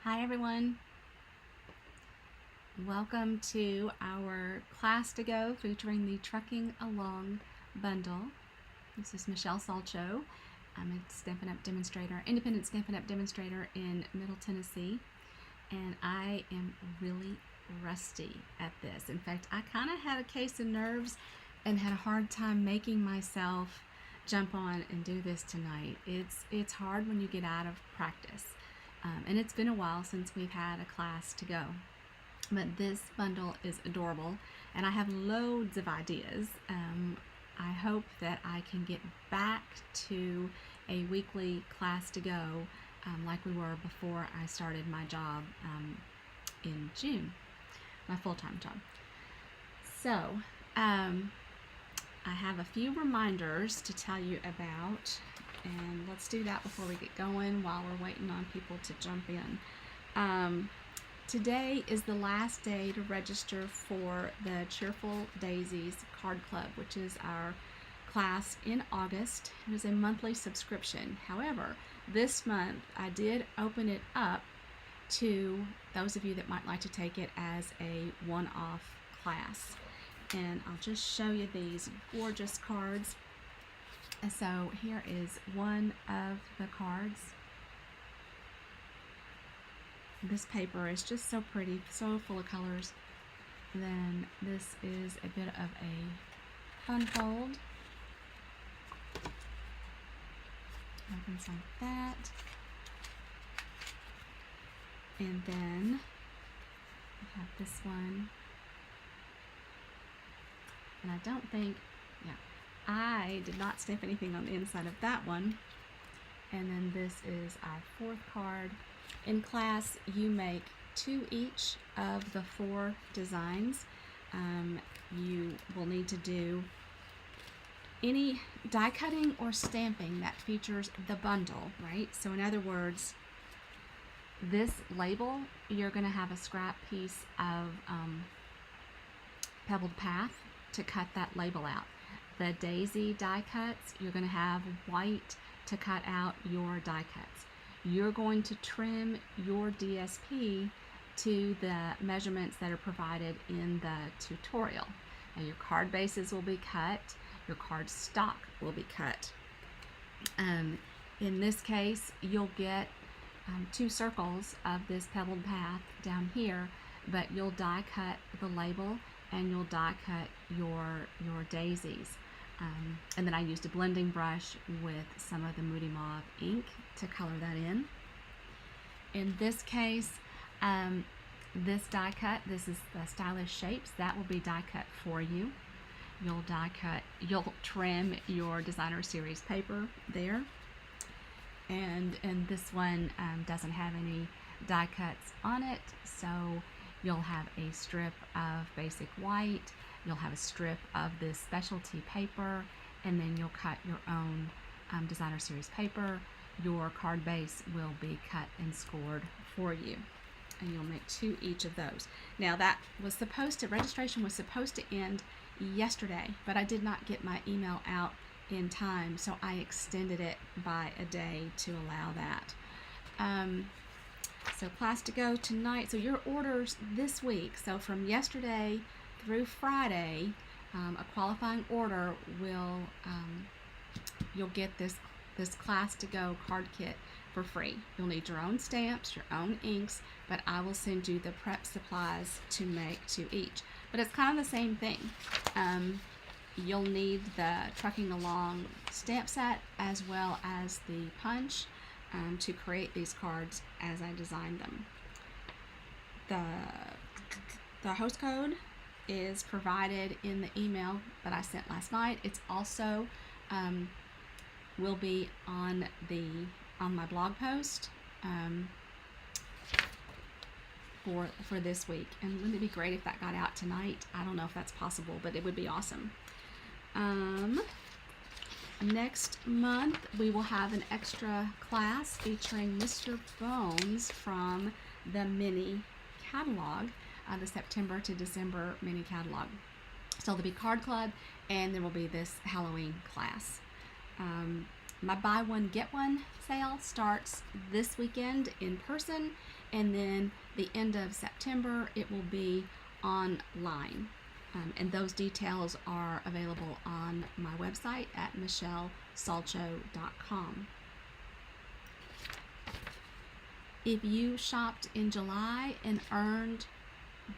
Hi everyone, welcome to our class to go featuring the Trucking Along bundle. This is Michelle Salcho. I'm a Stampin' Up demonstrator, independent Stampin' Up demonstrator in Middle Tennessee, and I am really rusty at this. In fact, I kind of had a case of nerves and had a hard time making myself jump on and do this tonight. It's hard when you get out of practice. And it's been a while since we've had a class to go. But this bundle is adorable, and I have loads of ideas. I hope that I can get back to a weekly class to go like we were before I started my job in June, my full-time job. So I have a few reminders to tell you about, and let's do that before we get going while we're waiting on people to jump in. Today is the last day to register for the Cheerful Daisies Card Club, which is our class in August. It is a monthly subscription. However, this month I did open it up to those of you that might like to take it as a one-off class. And I'll just show you these gorgeous cards. And so here is one of the cards. This paper is just so pretty, so full of colors. And then this is a bit of a fun fold. Opens like that. And then we have this one. And I don't think, I did not stamp anything on the inside of that one. And then this is our fourth card. In class, you make 2 each of the 4 designs. You will need to do any die cutting or stamping that features the bundle, right? So in other words, this label, you're going to have a scrap piece of pebbled path to cut that label out. The daisy die cuts, you're going to have white to cut out your die cuts. You're going to trim your DSP to the measurements that are provided in the tutorial. Now your card bases will be cut, your card stock will be cut. In this case, you'll get 2 circles of this pebbled path down here, but you'll die cut the label and you'll die cut your daisies. And then I used a blending brush with some of the Moody Mauve ink to color that in. In this case, this die cut, this is the Stylish Shapes, that will be die cut for you. You'll trim your designer series paper there. And this one doesn't have any die cuts on it, so you'll have a strip of basic white, you'll have a strip of this specialty paper, and then you'll cut your own designer series paper. Your card base will be cut and scored for you, and you'll make 2 each of those. Now that was registration was supposed to end yesterday, but I did not get my email out in time, so I extended it by a day to allow that. So class to go tonight. So your orders this week, so from yesterday through Friday, a qualifying order will, you'll get this class to go card kit for free. You'll need your own stamps, your own inks, but I will send you the prep supplies to make 2 each. But it's kind of the same thing. You'll need the Trucking Along stamp set as well as the punch to create these cards as I designed them. The host code is provided in the email that I sent last night. It's also will be on my blog post for this week. And wouldn't it be great if that got out tonight? I don't know if that's possible, but it would be awesome. Next month we will have an extra class featuring Mr. Bones from the mini catalog, the September to December mini catalog. So there'll be card club, and there will be this Halloween class. My buy one get one sale starts this weekend in person, and then the end of September it will be online. And those details are available on my website at michellesalcho.com. If you shopped in July and earned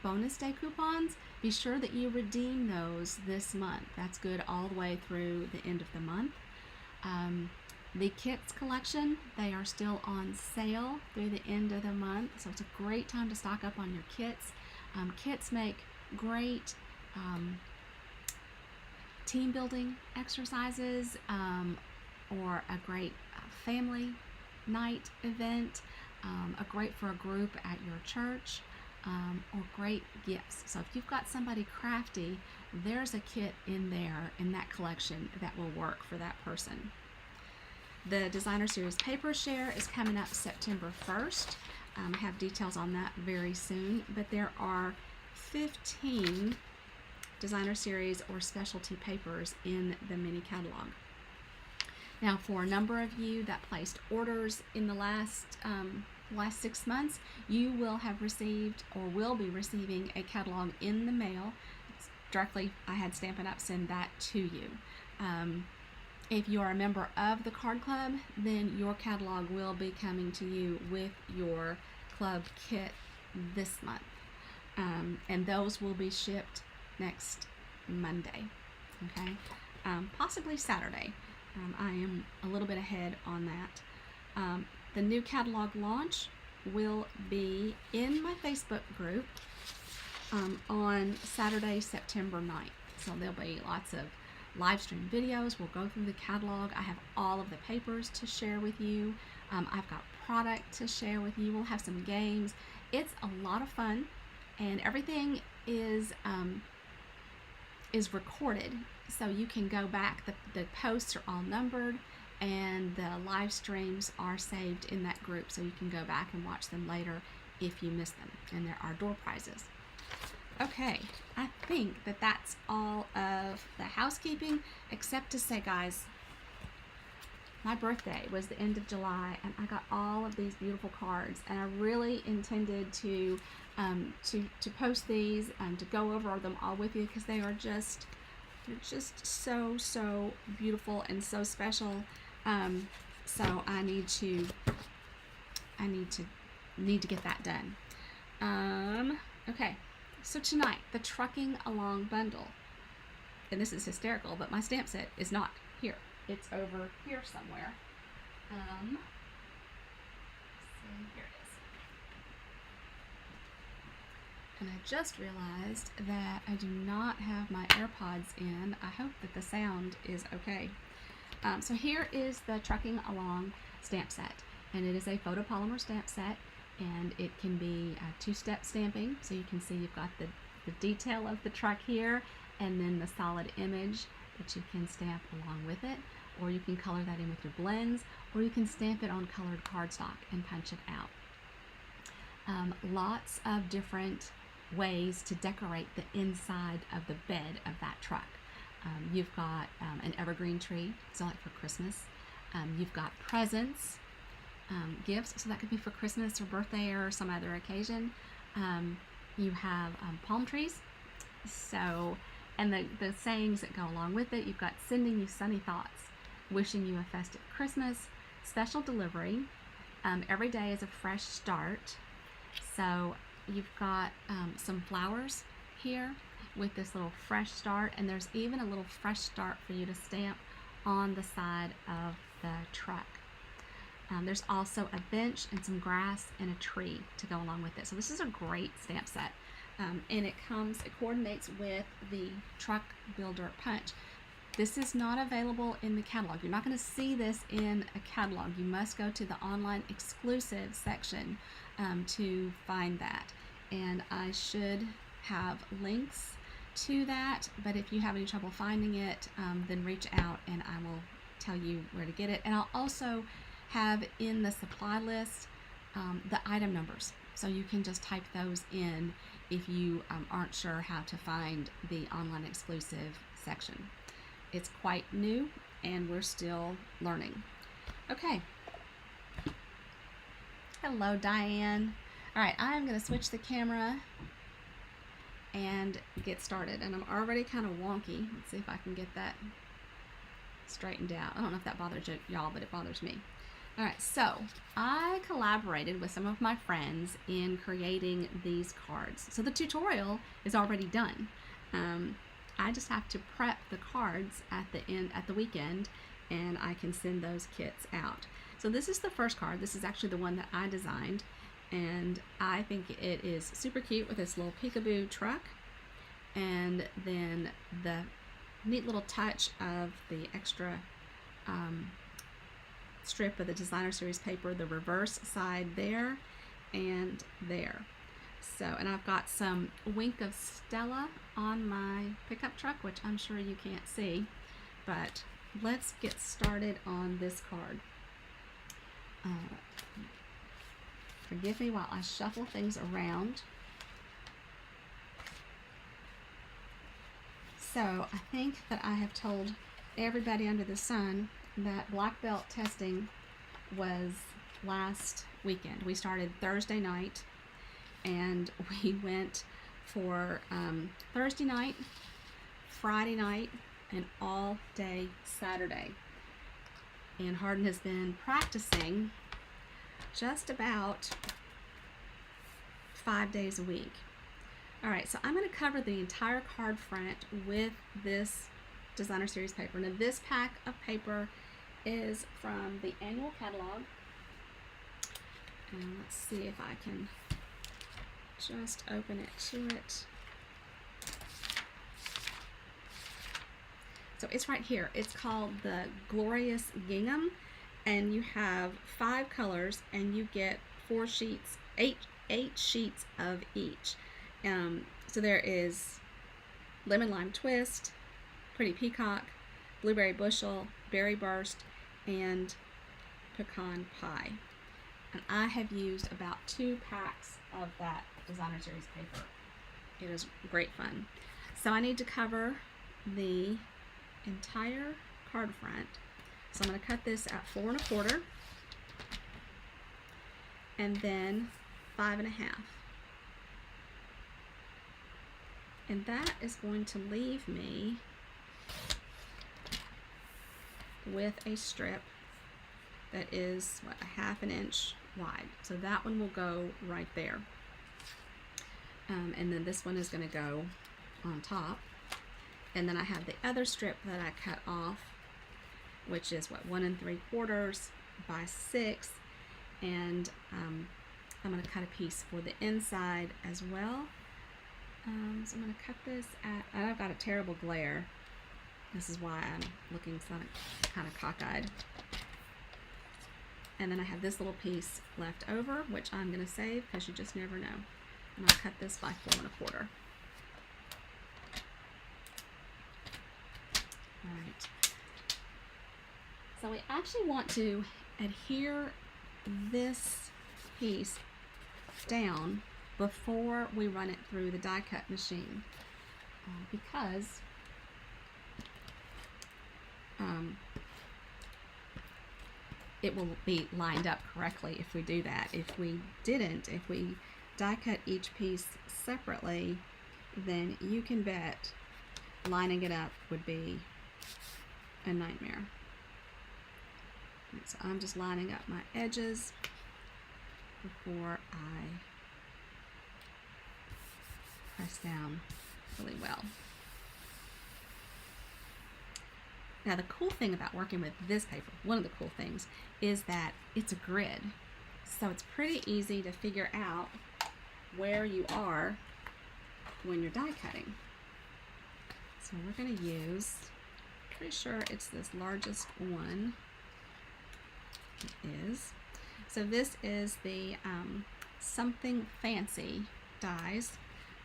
bonus day coupons, be sure that you redeem those this month. That's good all the way through the end of the month. The kits collection, they are still on sale through the end of the month, so it's a great time to stock up on your kits. Kits make great team building exercises, or a great family night event, for a group at your church, or great gifts. So if you've got somebody crafty, there's a kit in there in that collection that will work for that person. The Designer Series Paper Share is coming up September 1st. I have details on that very soon, but there are 15 Designer Series or specialty papers in the mini catalog. Now, for a number of you that placed orders in the last 6 months, you will have received or will be receiving a catalog in the mail. Directly, I had Stampin' Up! Send that to you. If you are a member of the card club, then your catalog will be coming to you with your club kit this month. And those will be shipped next Monday, okay? Possibly Saturday. I am a little bit ahead on that. The new catalog launch will be in my Facebook group on Saturday, September 9th. So there'll be lots of live stream videos. We'll go through the catalog. I have all of the papers to share with you. I've got product to share with you. We'll have some games. It's a lot of fun, and everything is recorded, so you can go back. The posts are all numbered, and the live streams are saved in that group, so you can go back and watch them later if you miss them. And there are door prizes. Okay, I think that's all of the housekeeping, except to say, guys, my birthday was the end of July, and I got all of these beautiful cards, and I really intended to post these and to go over them all with you, because they're just so beautiful and so special. So I need to get that done. Okay. So tonight, the Trucking Along bundle, and this is hysterical, but my stamp set is not here. It's over here somewhere. See, here it is. And I just realized that I do not have my AirPods in. I hope that the sound is okay. So here is the Trucking Along stamp set, and it is a photopolymer stamp set. And it can be two-step stamping, so you can see you've got the detail of the truck here, and then the solid image that you can stamp along with it, or you can color that in with your blends, or you can stamp it on colored cardstock and punch it out. Lots of different ways to decorate the inside of the bed of that truck. You've got an evergreen tree, so like for Christmas. You've got presents. Gifts, so that could be for Christmas or birthday or some other occasion. You have palm trees, so, and the sayings that go along with it. You've got sending you sunny thoughts, wishing you a festive Christmas, special delivery, every day is a fresh start. So you've got some flowers here with this little fresh start, and there's even a little fresh start for you to stamp on the side of the truck. There's also a bench and some grass and a tree to go along with it. So this is a great stamp set. And it coordinates with the Truck Builder Punch. This is not available in the catalog. You're not going to see this in a catalog. You must go to the online exclusive section to find that. And I should have links to that, but if you have any trouble finding it, then reach out and I will tell you where to get it. And I'll also have in the supply list the item numbers, so you can just type those in if you aren't sure how to find the online exclusive section. It's quite new, and we're still learning. Okay. Hello, Diane. All right, I'm going to switch the camera and get started. And I'm already kind of wonky. Let's see if I can get that straightened out. I don't know if that bothers y'all, but it bothers me. All right, so I collaborated with some of my friends in creating these cards. So the tutorial is already done. I just have to prep the cards at the weekend, and I can send those kits out. So this is the first card. This is actually the one that I designed, and I think it is super cute with this little peekaboo truck, and then the neat little touch of the extra strip of the designer series paper, the reverse side there and there. So, and I've got some Wink of Stella on my pickup truck, which I'm sure you can't see, but let's get started on this card. Forgive me while I shuffle things around. So I think that I have told everybody under the sun that black belt testing was last weekend. We started Thursday night, and we went for Thursday night, Friday night, and all day Saturday. And Hardin has been practicing just about 5 days a week. All right, so I'm going to cover the entire card front with this designer series paper. Now this pack of paper is from the annual catalog. And let's see if I can just open it to it. So it's right here. It's called the Glorious Gingham, and you have 5 colors, and you get 4 sheets, eight sheets of each. So there is Lemon Lime Twist, Pretty Peacock, Blueberry Bushel, Berry Burst, and Pecan Pie. And I have used about 2 packs of that designer series paper. It is great fun. So I need to cover the entire card front. So I'm going to cut this at 4 1/4 and then 5 1/2. And that is going to leave me with a strip that is, what, a 1/2 inch wide. So that one will go right there. And then this one is going to go on top. And then I have the other strip that I cut off, which is, what, 1 3/4 by 6. And I'm going to cut a piece for the inside as well. So I'm going to cut this at, and I've got a terrible glare. This is why I'm looking kind of cockeyed. And then I have this little piece left over, which I'm going to save because you just never know. And I'll cut this by 4 1/4. Alright. So we actually want to adhere this piece down before we run it through the die cut machine, because it will be lined up correctly if we do that. If we didn't, if we die cut each piece separately, then you can bet lining it up would be a nightmare. So I'm just lining up my edges before I press down really well. Now the cool thing about working with this paper, one of the cool things, is that it's a grid. So it's pretty easy to figure out where you are when you're die cutting. So we're going to use, pretty sure it's this largest one. It is. So this is the Something Fancy dies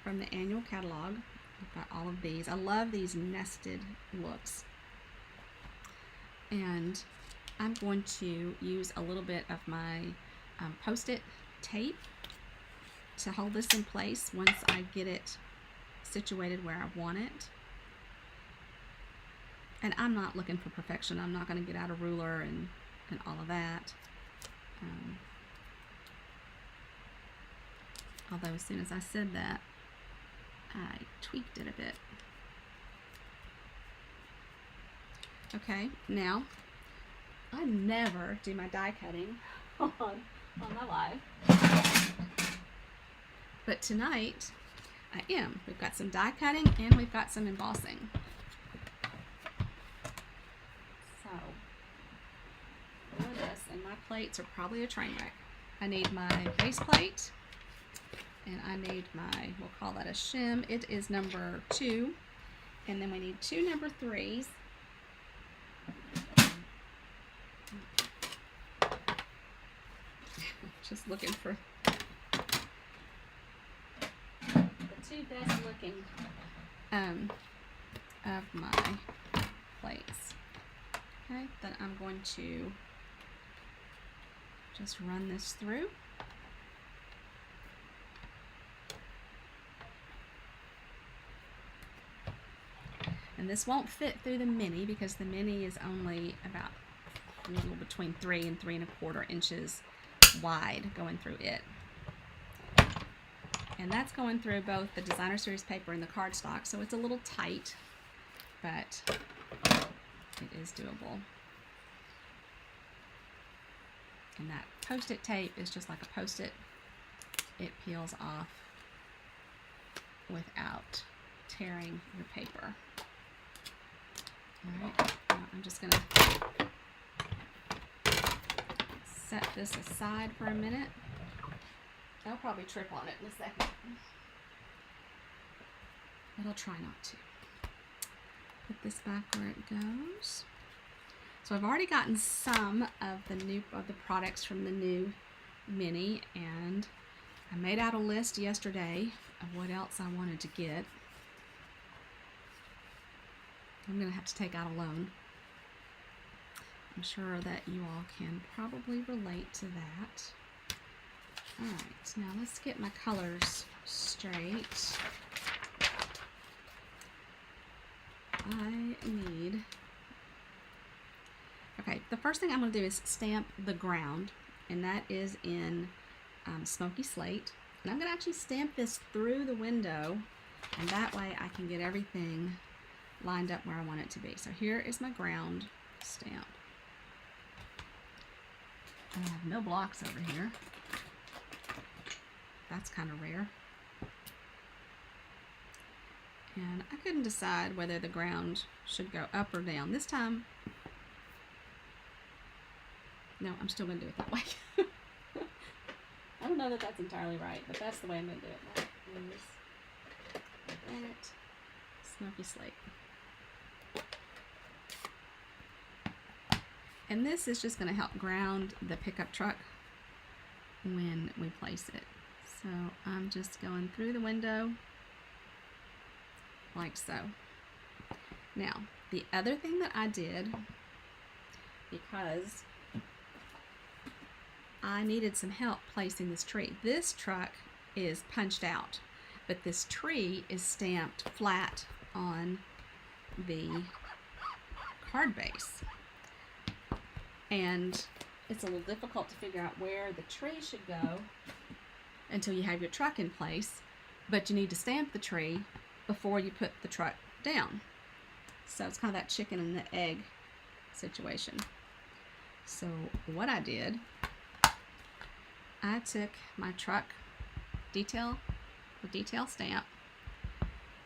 from the annual catalog. I've got all of these. I love these nested looks. And I'm going to use a little bit of my Post-it tape to hold this in place once I get it situated where I want it. And I'm not looking for perfection. I'm not going to get out a ruler and all of that. Although as soon as I said that, I tweaked it a bit. Okay, now I never do my die cutting on my live, but tonight I am. We've got some die cutting and we've got some embossing. So for this, and my plates are probably a train wreck. I need my base plate, and I need my, we'll call that a shim. It is number 2, and then we need 2 number 3s. Just looking for the 2 best looking of my plates. Okay, then I'm going to just run this through. And this won't fit through the mini because the mini is only about a little between 3 and 3¼ inches wide going through it. And that's going through both the designer series paper and the cardstock, so it's a little tight, but it is doable. And that Post-it tape is just like a Post-it. It peels off without tearing your paper. Alright, now I'm just going to set this aside for a minute. I'll probably trip on it in a second, but I'll try not to. Put this back where it goes. So I've already gotten some of the products from the new mini, and I made out a list yesterday of what else I wanted to get. I'm going to have to take out a loan. I'm sure that you all can probably relate to that. Alright, now let's get my colors straight. Okay, the first thing I'm going to do is stamp the ground, and that is in Smoky Slate. And I'm going to actually stamp this through the window, and that way I can get everything lined up where I want it to be. So here is my ground stamp. And I have no blocks over here. That's kind of rare. And I couldn't decide whether the ground should go up or down. This time, no, I'm still going to do it that way. I don't know that that's entirely right, but that's the way I'm going to do it. That is granite, Smoky Slate. And this is just going to help ground the pickup truck when we place it. So I'm just going through the window like so. Now, the other thing that I did, because I needed some help placing this tree. This truck is punched out, but this tree is stamped flat on the card base. And it's a little difficult to figure out where the tree should go until you have your truck in place, but you need to stamp the tree before you put the truck down. So it's kind of that chicken and the egg situation. So what I did, I took my truck detail, the detail stamp,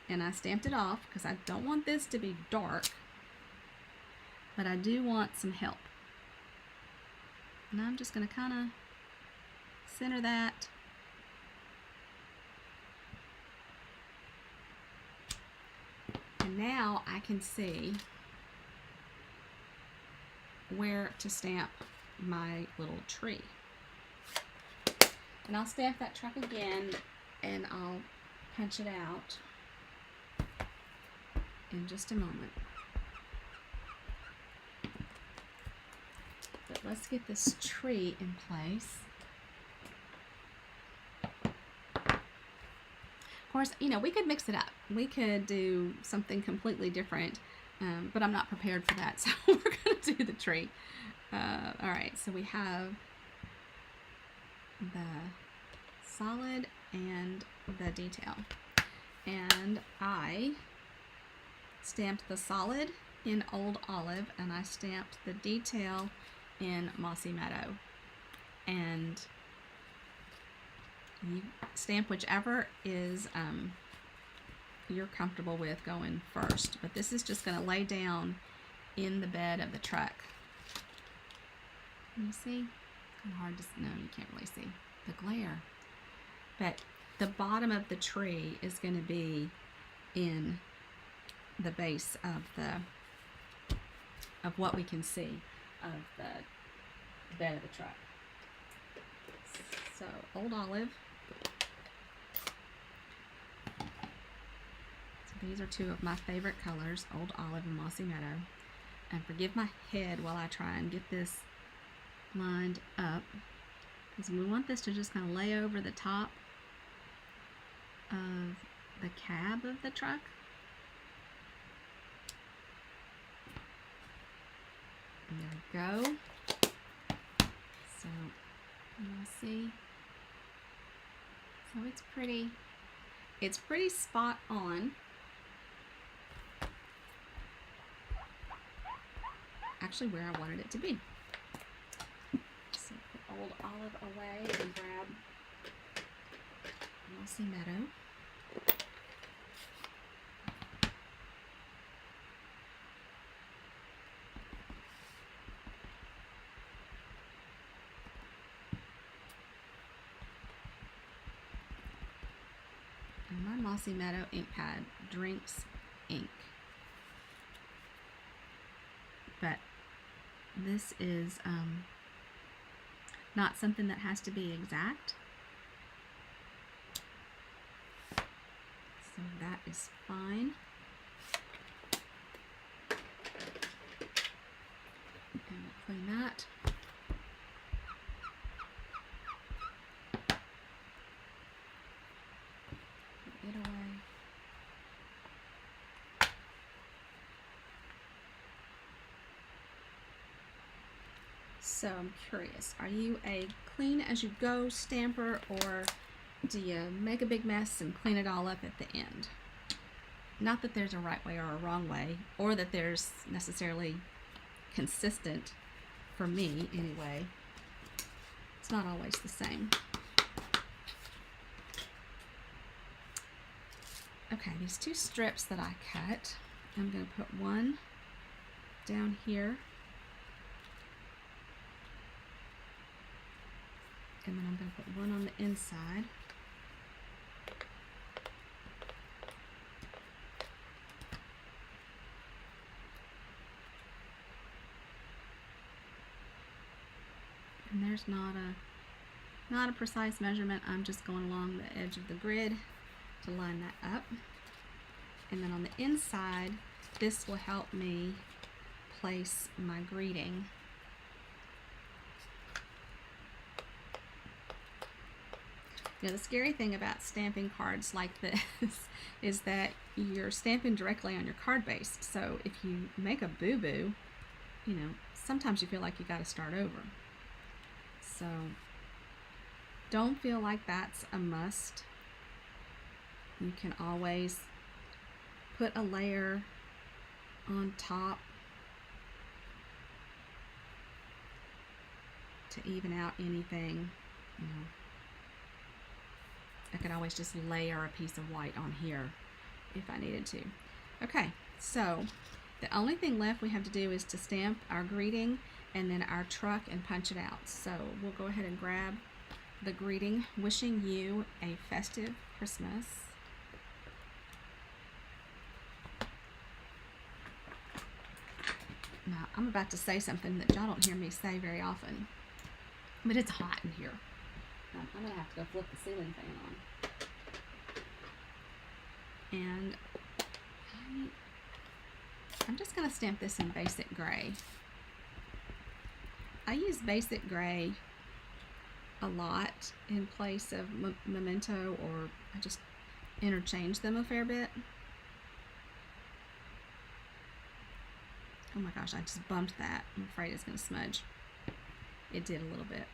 and I stamped it off because I don't want this to be dark, but I do want some help. And I'm just going to kind of center that. And now I can see where to stamp my little tree. And I'll stamp that truck again, and I'll punch it out in just a moment. But let's get this tree in place. Of course, you know, we could mix it up. We could do something completely different. but I'm not prepared for that, so we're going to do the tree. All right, so we have the solid and the detail. And I stamped the solid in Old Olive, and I stamped the detail in Mossy Meadow. And you stamp whichever is you're comfortable with going first, but this is just going to lay down in the bed of the truck. Can you see? Kind of hard to, no, you can't really see the glare. But the bottom of the tree is going to be in the base of what we can see of the bed of the truck. So Old Olive. These are two of my favorite colors, Old Olive and Mossy Meadow. And forgive my head while I try and get this lined up, because we want this to just kind of lay over the top of the cab of the truck. There we go. So you'll see. So it's pretty spot on. Actually where I wanted it to be. So put Old Olive away and grab Mossy Meadow. And my Mossy Meadow ink pad drinks ink. But this is not something that has to be exact. So that is fine. And we'll clean that. Put it away. So I'm curious, are you a clean as you go stamper, or do you make a big mess and clean it all up at the end? Not that there's a right way or a wrong way, or that there's necessarily consistent, for me anyway. It's not always the same. Okay, these two strips that I cut, I'm going to put one down here. And then I'm going to put one on the inside. And there's not a precise measurement. I'm just going along the edge of the grid to line that up. And then on the inside, this will help me place my greeting. You know, the scary thing about stamping cards like this is that you're stamping directly on your card base. So if you make a boo-boo, you know, sometimes you feel like you got to start over. So don't feel like that's a must. You can always put a layer on top to even out anything, you know. I could always just layer a piece of white on here if I needed to. Okay, so the only thing left we have to do is to stamp our greeting and then our truck and punch it out. So we'll go ahead and grab the greeting, wishing you a festive Christmas. Now, I'm about to say something that y'all don't hear me say very often, but it's hot in here. I'm going to have to go flip the ceiling fan on. And I'm just going to stamp this in basic gray. I use basic gray a lot in place of memento, or I just interchange them a fair bit. Oh my gosh, I just bumped that. I'm afraid it's going to smudge. It did a little bit.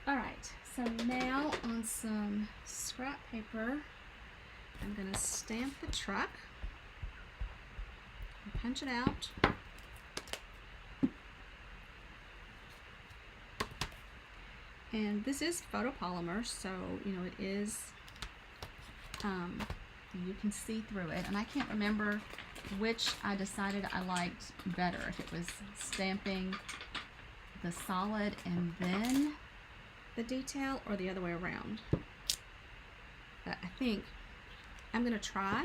Alright, so now on some scrap paper, I'm going to stamp the truck and punch it out. And this is photopolymer, so you know it is, you can see through it. And I can't remember which I decided I liked better, if it was stamping the solid and then the detail, or the other way around. But I think I'm going to try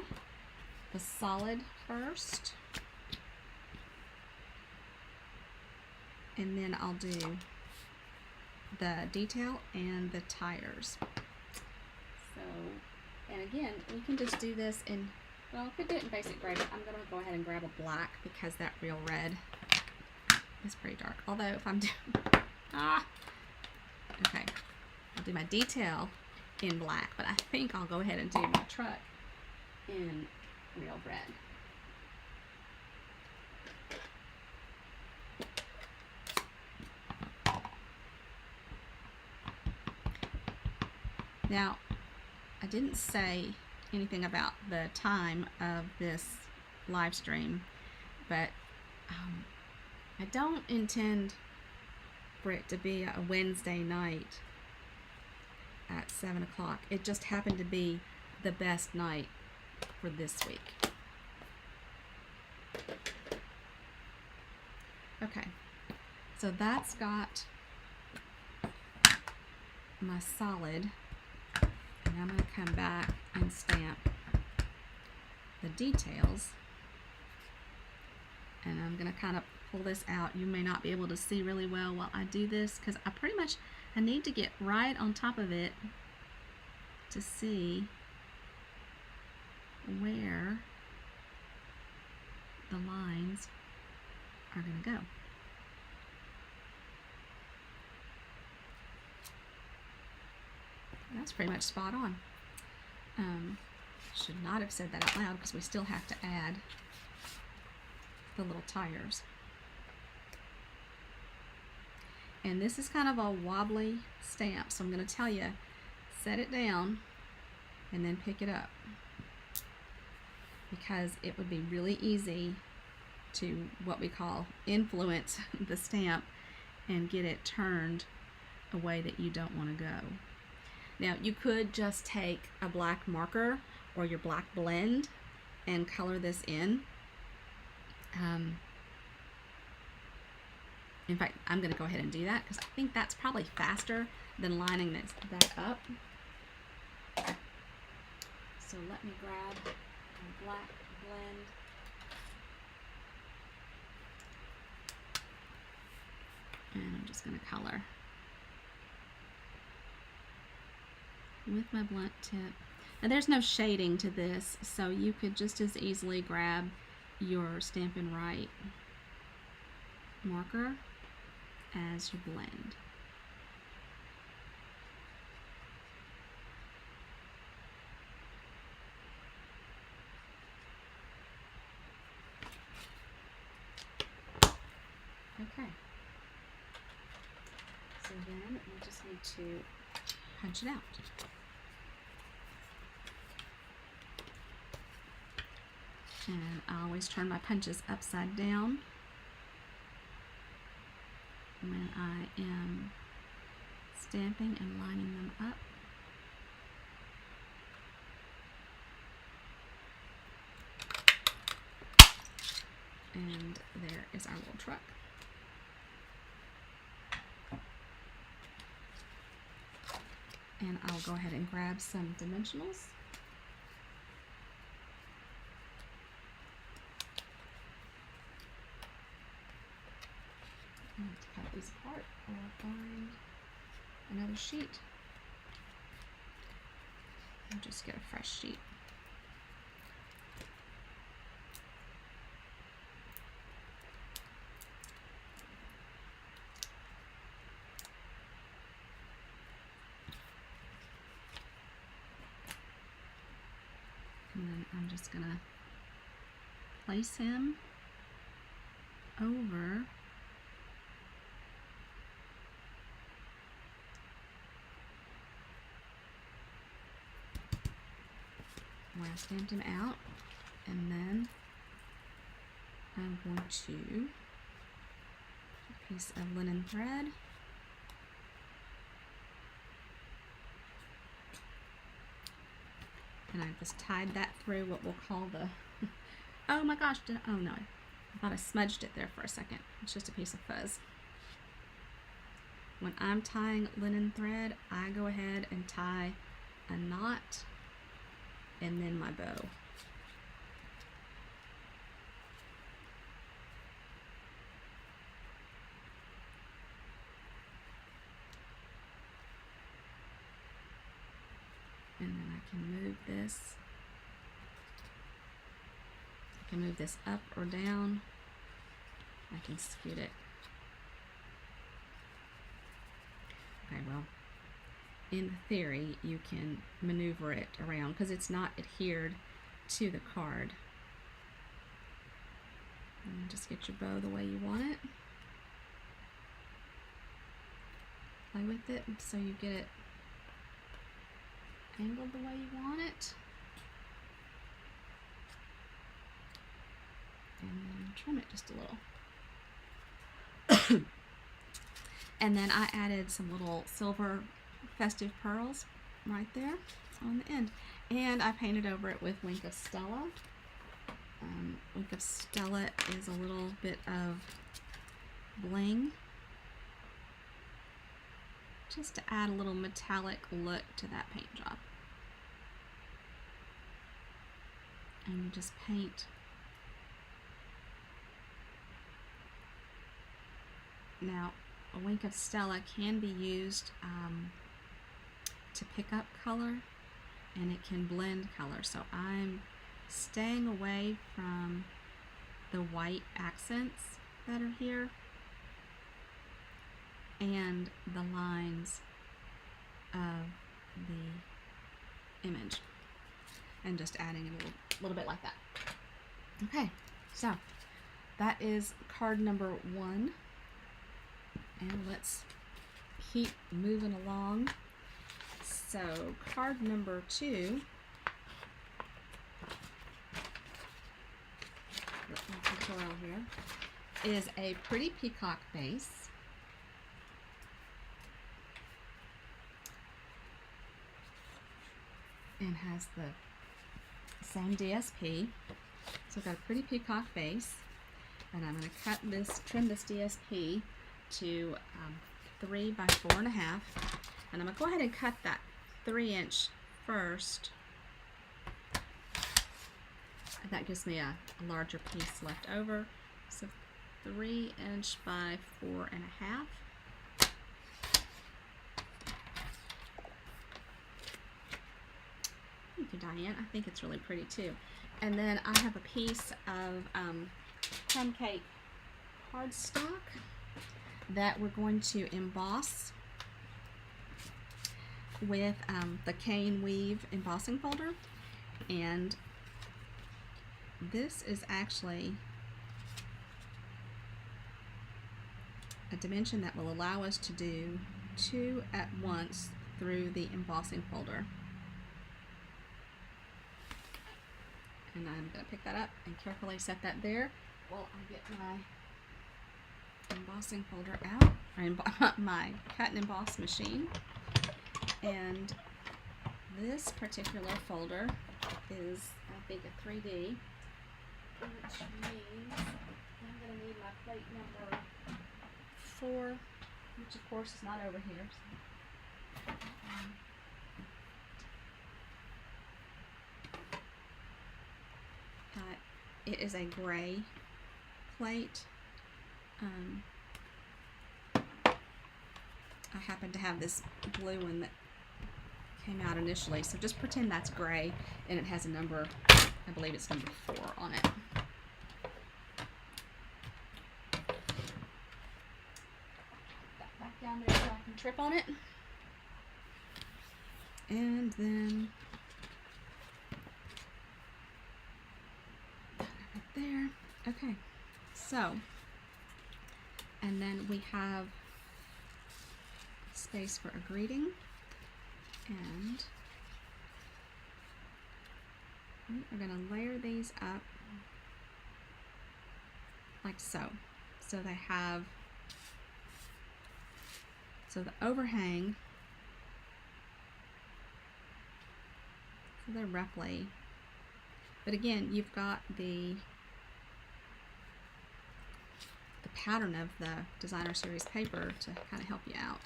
the solid first, and then I'll do the detail and the tires. So, and again, you can just do this in, well, if we do it in basic gray, but I'm going to go ahead and grab a black because that real red is pretty dark. Although if I'm doing, okay, I'll do my detail in black, but I think I'll go ahead and do my truck in real red. Now, I didn't say anything about the time of this live stream, but I don't intend for it to be a Wednesday night at 7 o'clock. It just happened to be the best night for this week. Okay, so that's got my solid, and I'm going to come back and stamp the details, and I'm going to kind of pull this out. You may not be able to see really well while I do this because I need to get right on top of it to see where the lines are going to go. That's pretty much spot on. Should not have said that out loud because we still have to add the little tires. And this is kind of a wobbly stamp, so I'm going to tell you, set it down and then pick it up, because it would be really easy to what we call influence the stamp and get it turned a way that you don't want to go. Now, you could just take a black marker or your black blend and color this in. In fact, I'm going to go ahead and do that because I think that's probably faster than lining that up. So let me grab my black blend. And I'm just going to color with my blunt tip. Now there's no shading to this, so you could just as easily grab your Stampin' Right marker as you blend. Okay. So then we just need to punch it out. And I always turn my punches upside down when I am stamping and lining them up. And there is our little truck. And I'll go ahead and grab some dimensionals. I have to cut these apart or find another sheet. I'll just get a fresh sheet. And then I'm just gonna place him over where I stamped him out, and then I'm going to a piece of linen thread, and I've just tied that through what we'll call the oh my gosh, oh no, I thought I smudged it there for a second. It's just a piece of fuzz. When I'm tying linen thread, I go ahead and tie a knot and then my bow. And then I can move this. I can move this up or down. I can scoot it. Okay, well, in theory, you can maneuver it around because it's not adhered to the card. And just get your bow the way you want it. Play with it so you get it angled the way you want it. And then trim it just a little. And then I added some little silver festive pearls right there on the end. And I painted over it with Wink of Stella. Wink of Stella is a little bit of bling, just to add a little metallic look to that paint job. And you just paint now. A Wink of Stella can be used to pick up color, and it can blend color. So I'm staying away from the white accents that are here and the lines of the image, and just adding it a little bit like that. Okay, so that is card number 1. And let's keep moving along. So card number 2, my tutorial here, is a pretty peacock base. And has the same DSP. So I've got a pretty peacock base, and I'm going to trim this DSP to 3 by 4.5, and I'm going to go ahead and cut that 3-inch first. That gives me a larger piece left over. So 3-inch by 4.5. Thank you, Diane. I think it's really pretty too. And then I have a piece of crumb cake cardstock that we're going to emboss with the Cane Weave embossing folder. And this is actually a dimension that will allow us to do 2 at once through the embossing folder. And I'm going to pick that up and carefully set that there while I get my embossing folder out, or my cut and emboss machine. And this particular folder is, I think, a 3D, which means I'm going to need my plate number 4, which of course is not over here. So, it is a gray plate. I happen to have this blue one that came out initially, so just pretend that's gray, and it has a number, I believe it's number 4 on it. That back down there so I can trip on it. And then there. Okay, so, and then we have space for a greeting, and we're going to layer these up like so. So they have, so the overhang, so they're roughly, but again, you've got the pattern of the designer series paper to kind of help you out.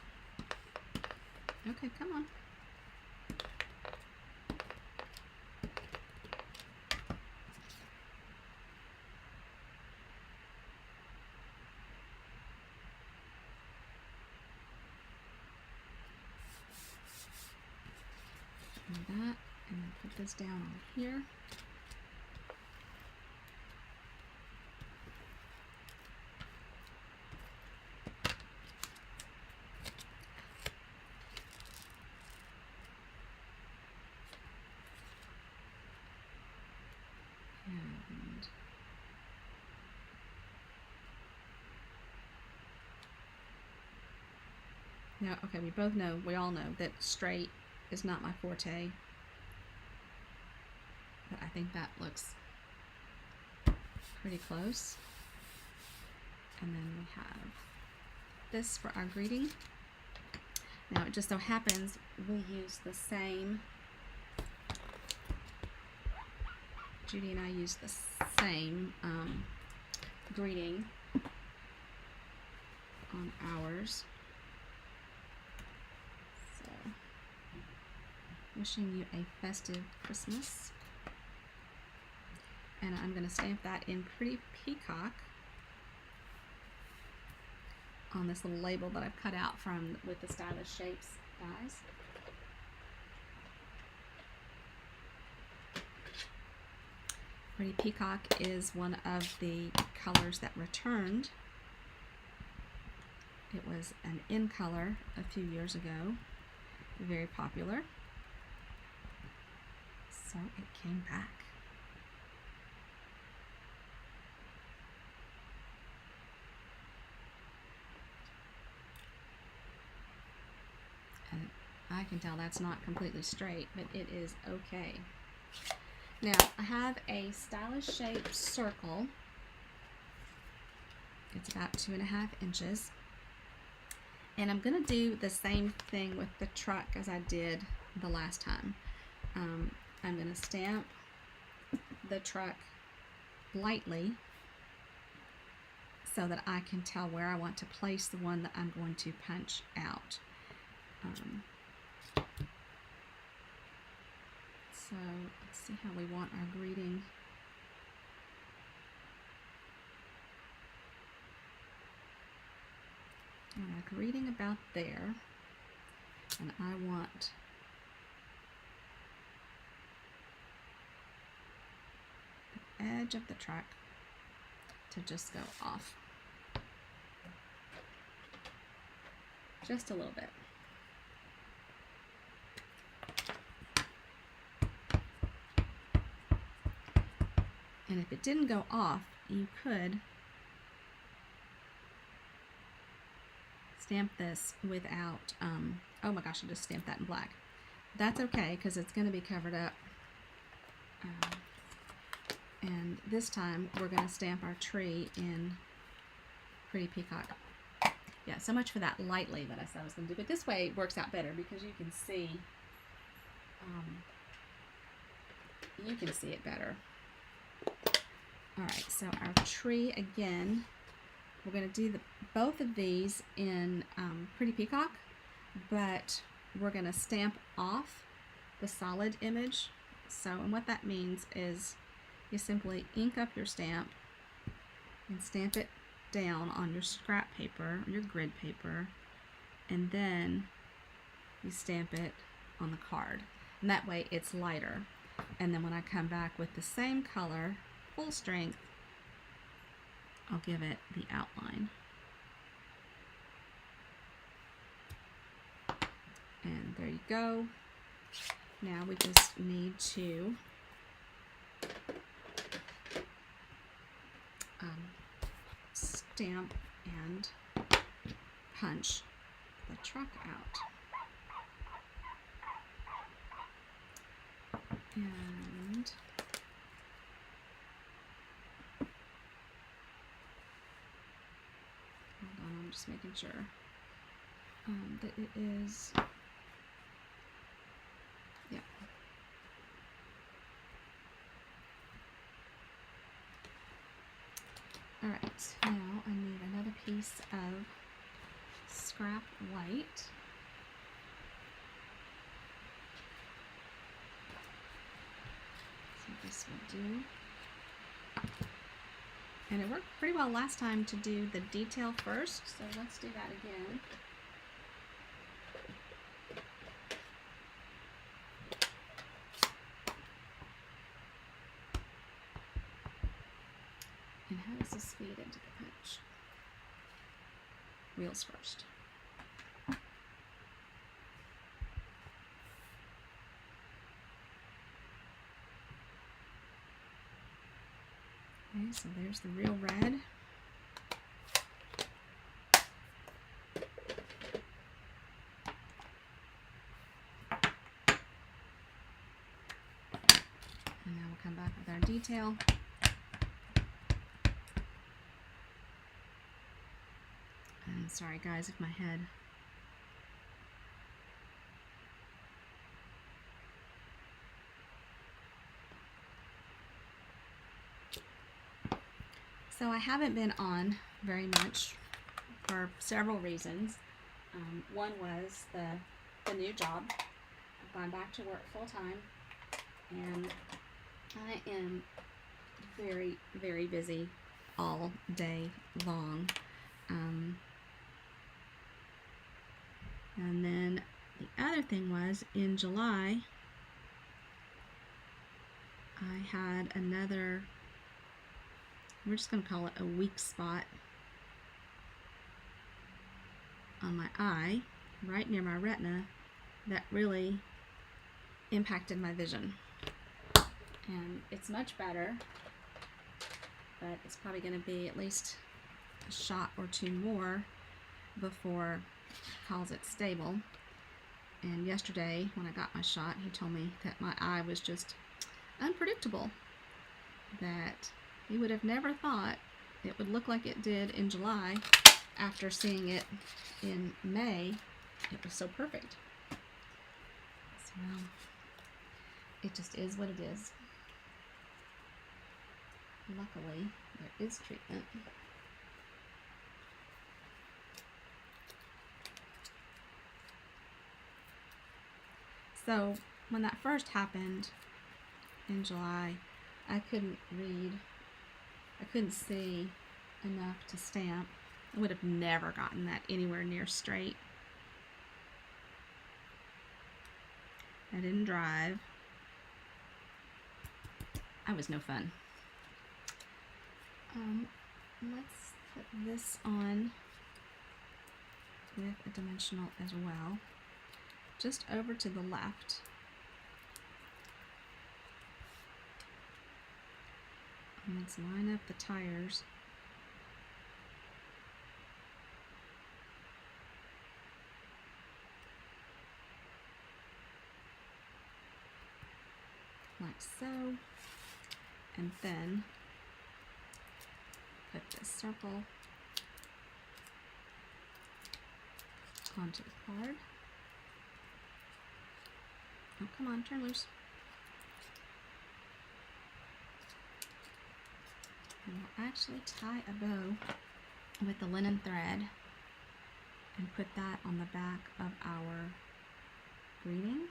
Okay, come on. Do that, and then put this down on here. And now, okay, we all know that straight is not my forte, but I think that looks pretty close. And then we have this for our greeting. Now it just so happens we use the same, Judy and I use the same greeting on ours. So, wishing you a festive Christmas. And I'm going to stamp that in Pretty Peacock on this little label that I've cut out from with the Stylish Shapes dies. Pretty Peacock is one of the colors that returned. It was an in color a few years ago, very popular. So it came back. And I can tell that's not completely straight, but it is okay. Now I have a Stylish Shape circle. It's about 2.5 inches. And I'm going to do the same thing with the truck as I did the last time. I'm going to stamp the truck lightly so that I can tell where I want to place the one that I'm going to punch out. So let's see how we want our greeting. And our greeting about there, and I want the edge of the truck to just go off just a little bit. And if it didn't go off, you could stamp this without, oh my gosh, I just stamped that in black. That's okay, because it's going to be covered up. And this time, we're going to stamp our tree in Pretty Peacock. Yeah, so much for that lightly that I said I was going to do. But this way it works out better because you can see it better. Alright, so our tree again, we're going to do both of these in Pretty Peacock, but we're going to stamp off the solid image. So, and what that means is you simply ink up your stamp and stamp it down on your scrap paper, your grid paper, and then you stamp it on the card. And that way it's lighter. And then when I come back with the same color, full strength, I'll give it the outline. And there you go. Now we just need to stamp and punch the truck out. And hold on, I'm just making sure that it is, yeah. Alright, now I need another piece of scrap white. So this will do. And it worked pretty well last time to do the detail first, so let's do that again. And how does this feed into the punch? Wheels first. Okay, so there's the real red. And now we'll come back with our detail. And sorry guys if my head So I haven't been on very much for several reasons. One was the new job. I've gone back to work full time, and I am very, very busy all day long. And then the other thing was in July, I had another, we're just going to call it a weak spot on my eye, right near my retina, that really impacted my vision. And it's much better, but it's probably going to be at least a shot or two more before he calls it stable. And yesterday when I got my shot, he told me that my eye was just unpredictable, that he would have never thought it would look like it did in July after seeing it in May. It was so perfect. So, it just is what it is. Luckily, there is treatment. So, when that first happened in July, I couldn't read. I couldn't see enough to stamp. I would have never gotten that anywhere near straight. I didn't drive. I was no fun. Let's put this on with a dimensional as well, just over to the left. And let's line up the tires. Like so. And then put this circle onto the card. Oh, come on, turn loose. And we'll actually tie a bow with the linen thread and put that on the back of our greeting.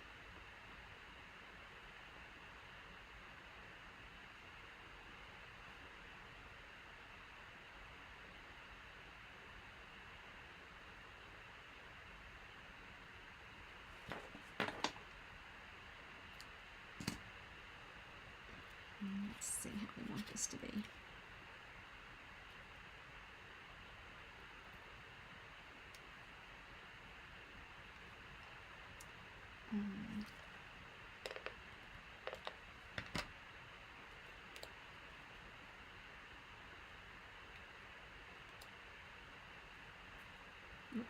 Let's see how we want this to be.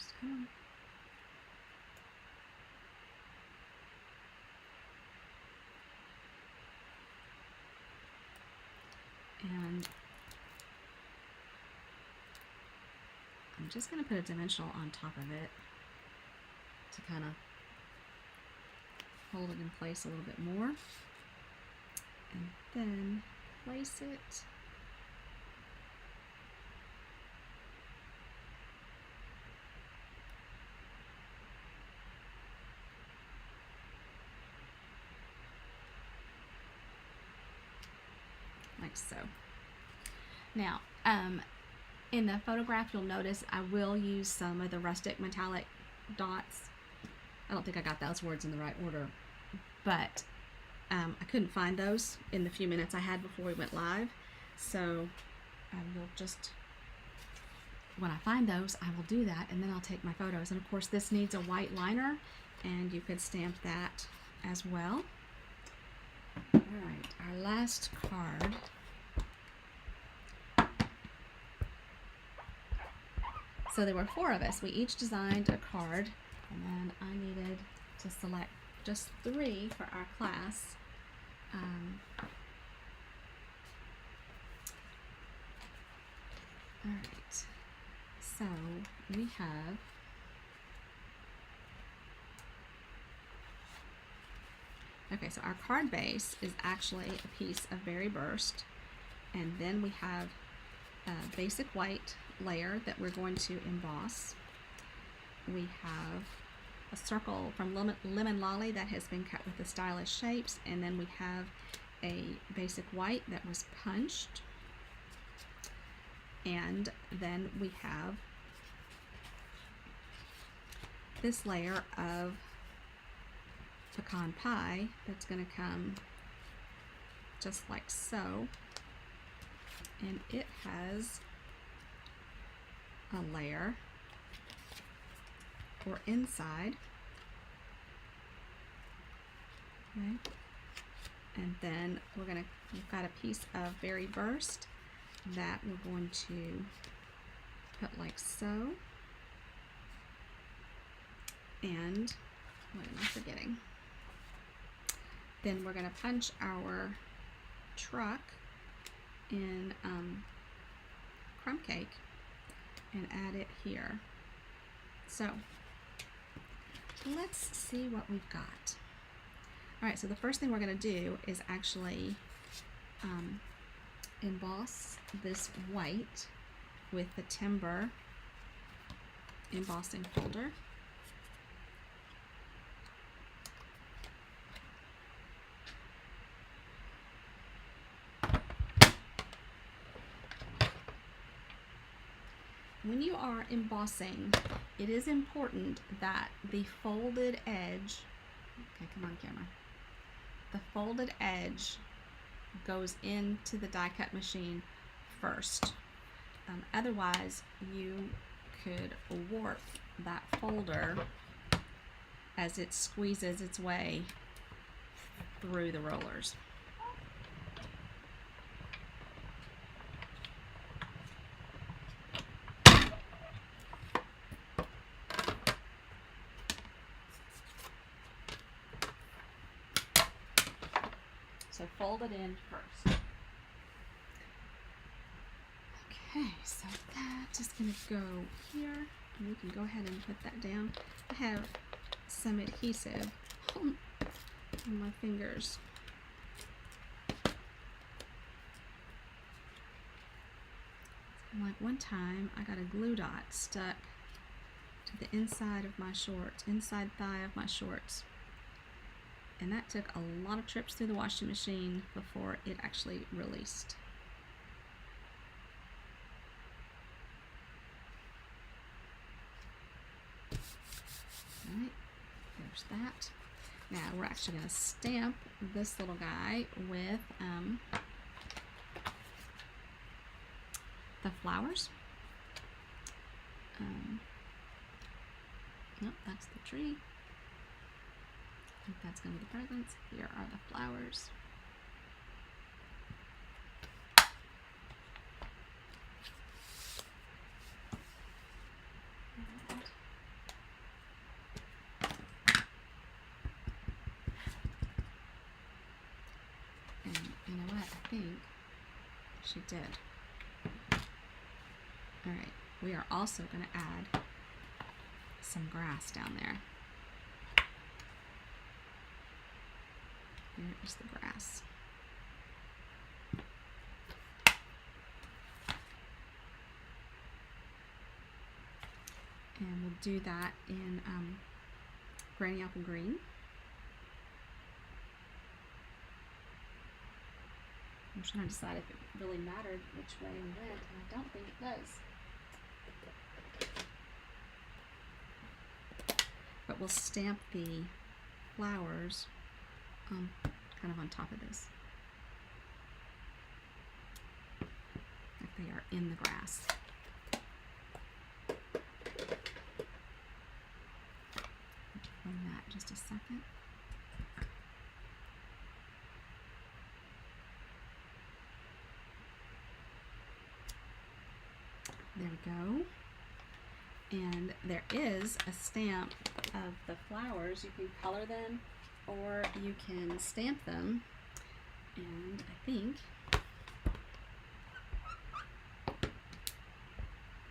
Oops, come on. And I'm just going to put a dimensional on top of it to kind of hold it in place a little bit more. And then place it like so. Now, in the photograph, you'll notice I will use some of the rustic metallic dots. I don't think I got those words in the right order, but I couldn't find those in the few minutes I had before we went live. So you'll just, when I find those, I will do that, and then I'll take my photos. And of course, this needs a white liner, and you could stamp that as well. All right, our last card. So there were 4 of us. We each designed a card, and then I needed to select just 3 for our class. All right, so we have so our card base is actually a piece of Berry Burst, and then we have a basic white layer that we're going to emboss. We have a circle from Lemon Lolly that has been cut with the stylish shapes, and then we have a basic white that was punched, and then we have this layer of pecan pie that's going to come just like so, and it has a layer for inside, okay, and then we've got a piece of Berry Burst that we're going to put like so, and what am I forgetting? Then we're going to punch our truck in crumb cake and add it here. So let's see what we've got. All right, so the first thing we're going to do is actually emboss this white with the timber embossing folder. When you are embossing, it is important that the folded edge, okay, come on camera, the folded edge goes into the die cut machine first. Otherwise, you could warp that folder as it squeezes its way through the rollers. So fold it in first. Okay, so that is going to go here. We can go ahead and put that down. I have some adhesive on my fingers. Like one time I got a glue dot stuck to the inside of my shorts, inside thigh of my shorts. And that took a lot of trips through the washing machine before it actually released. Alright, there's that. Now we're actually going to stamp this little guy with the flowers. Nope, that's the tree. I think that's going to be the presents. Here are the flowers. She did. All right, we are also going to add some grass down there. Here is the grass. And we'll do that in Granny Apple Green. I'm trying to decide if it really mattered which way we went, and I don't think it does. But we'll stamp the flowers kind of on top of this, like they are in the grass. On that just a second. There we go. And there is a stamp of the flowers. You can color them or you can stamp them. And I think,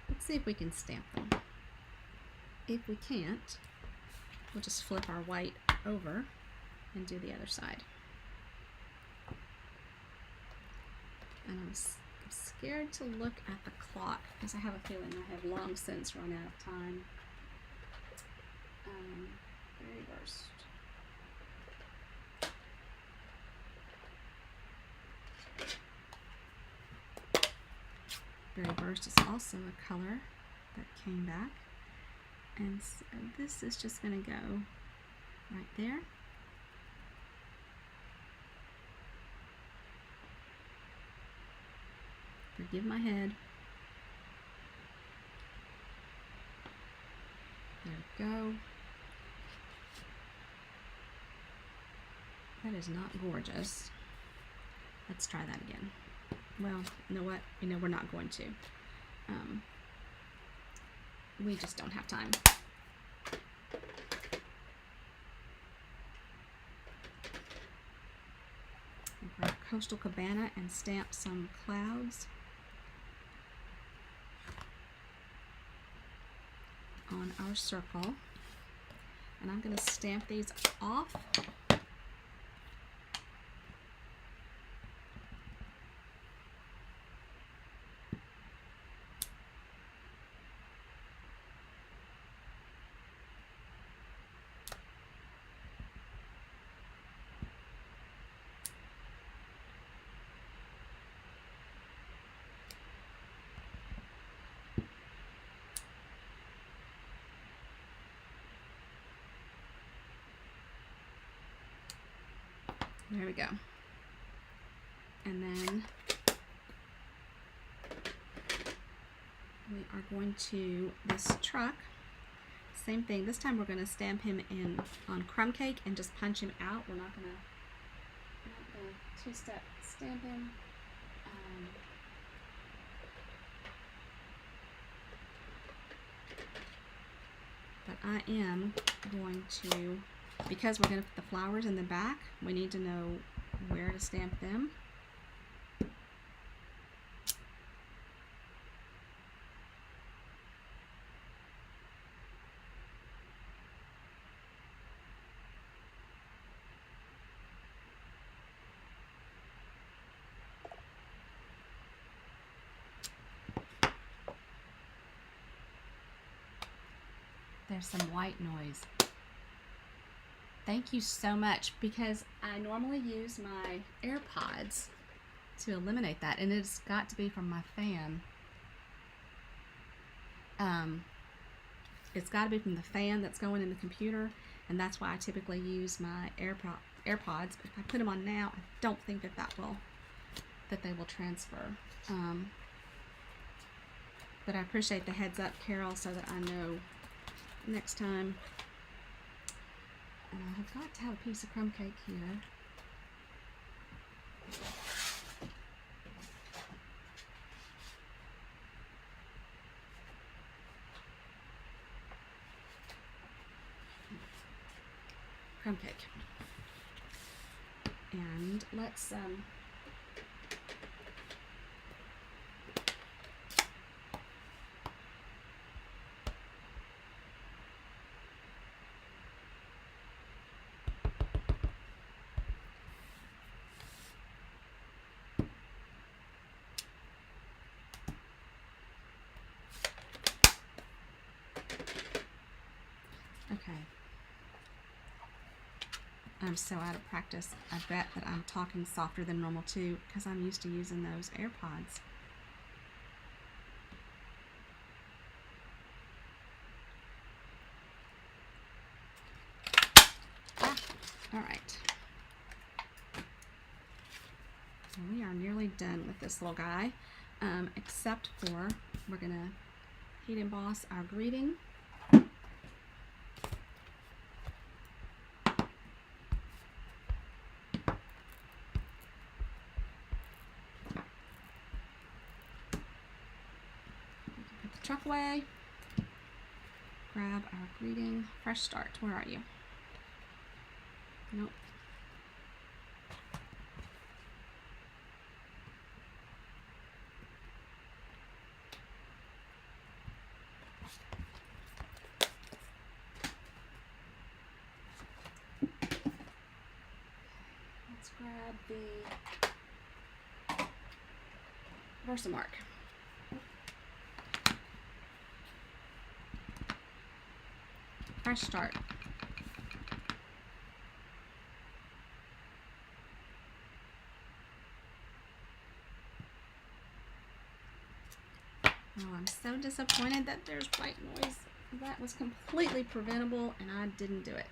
let's see if we can stamp them. If we can't, we'll just flip our white over and do the other side. And I'm scared to look at the clock because I have a feeling I have long since run out of time. Berry burst. Berry burst is also a color that came back. And so this is just going to go right there. Forgive my head. There we go. That is not gorgeous. Let's try that again. Well, you know what? You know, we're not going to. We just don't have time. We'll grab Coastal Cabana and stamp some clouds on our circle. And I'm going to stamp these off. There we go. And then we are going to this truck. Same thing. This time we're going to stamp him in on crumb cake and just punch him out. We're not going to two-step stamp him. But I am going to, because we're going to put the flowers in the back, we need to know where to stamp them. There's some white noise. Thank you so much, because I normally use my AirPods to eliminate that, and it's got to be from my fan. It's got to be from the fan that's going in the computer, and that's why I typically use my AirPods. But if I put them on now, I don't think that they will transfer. But I appreciate the heads up, Carol, so that I know next time. And I've got to have a piece of crumb cake here. Crumb cake. And let's Okay. I'm so out of practice. I bet that I'm talking softer than normal too, because I'm used to using those AirPods. All right. Well, we are nearly done with this little guy, except for we're gonna heat emboss our greeting. Put the truck away. Grab our greeting. Fresh start. Where are you? Nope. Let's grab the Versamark. Fresh start. Oh, I'm so disappointed that there's white noise. That was completely preventable and I didn't do it.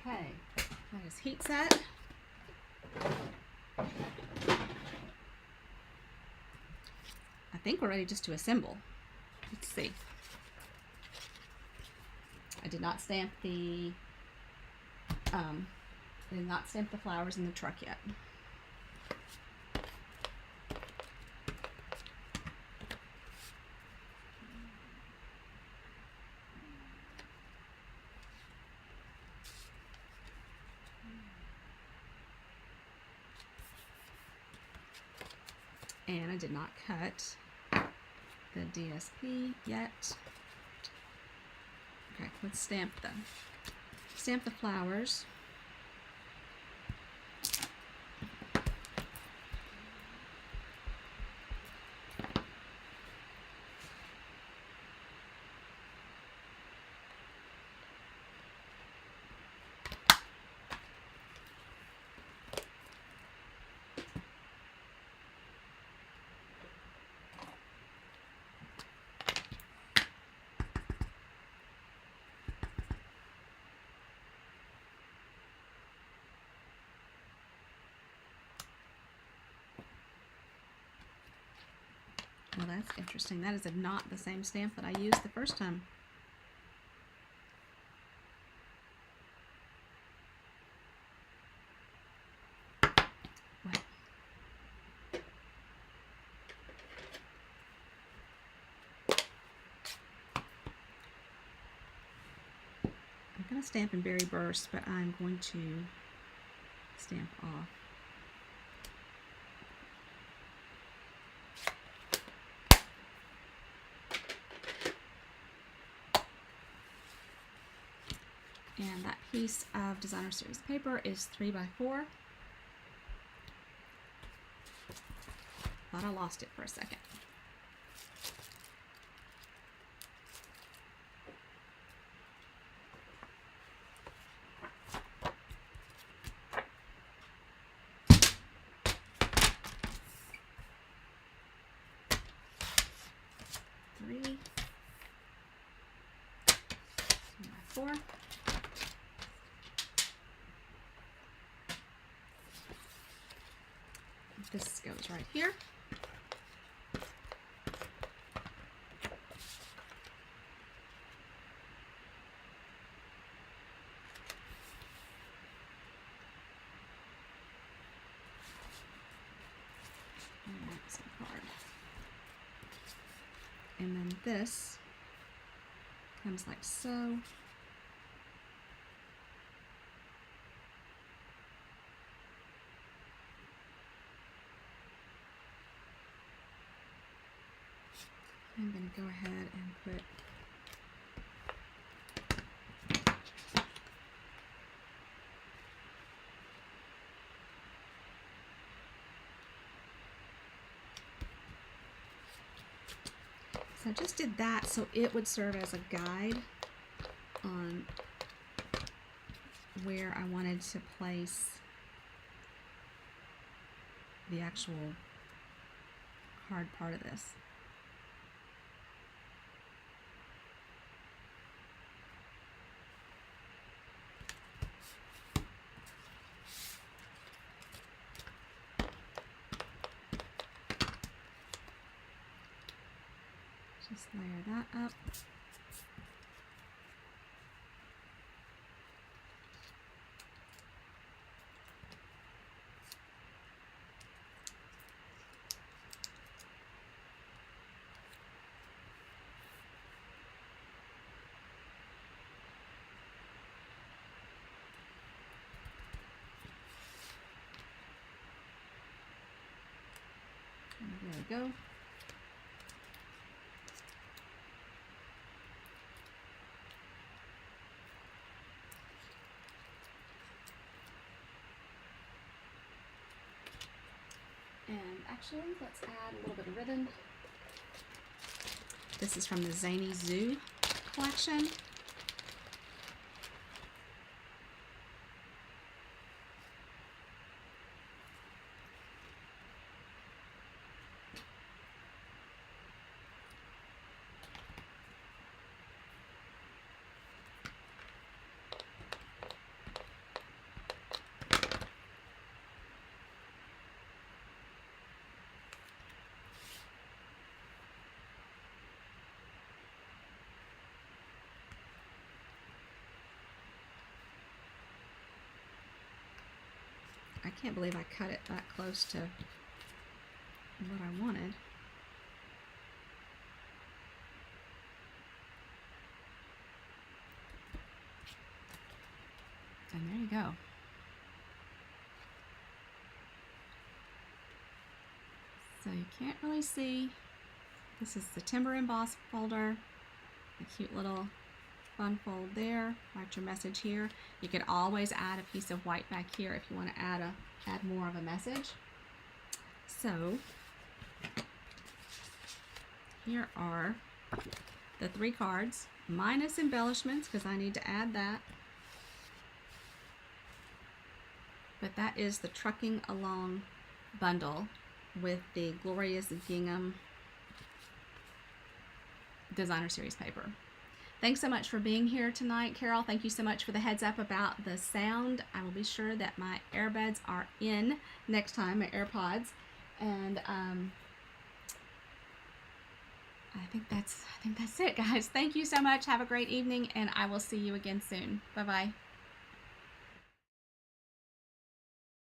Okay, that is heat set. I think we're ready just to assemble. Let's see. I did not stamp the flowers in the truck yet. And I did not cut the DSP yet. Okay, let's stamp the flowers. Well, that's interesting. That is not the same stamp that I used the first time. Well, I'm going to stamp in Berry Burst, but I'm going to stamp off. And that piece of Designer Series paper is 3x4. Thought I lost it for a second. Three. 3x4. This goes right here. And then this comes like so. I'm going to go ahead and put so I just did that so it would serve as a guide on where I wanted to place the actual hard part of this. Just layer that up. And there we go. And actually, let's add a little bit of ribbon. This is from the Zany Zoo collection. I can't believe I cut it that close to what I wanted. And there you go. So you can't really see. This is the Timber Emboss folder. A cute little fun fold there. Write your message here. You could always add a piece of white back here if you want to add more of a message. So here are the 3 cards minus embellishments because I need to add that. But that is the Trucking Along bundle with the Glorious Gingham Designer Series paper. Thanks so much for being here tonight, Carol. Thank you so much for the heads up about the sound. I will be sure that my earbuds are in next time, my AirPods. And I think that's it, guys. Thank you so much. Have a great evening, and I will see you again soon. Bye-bye.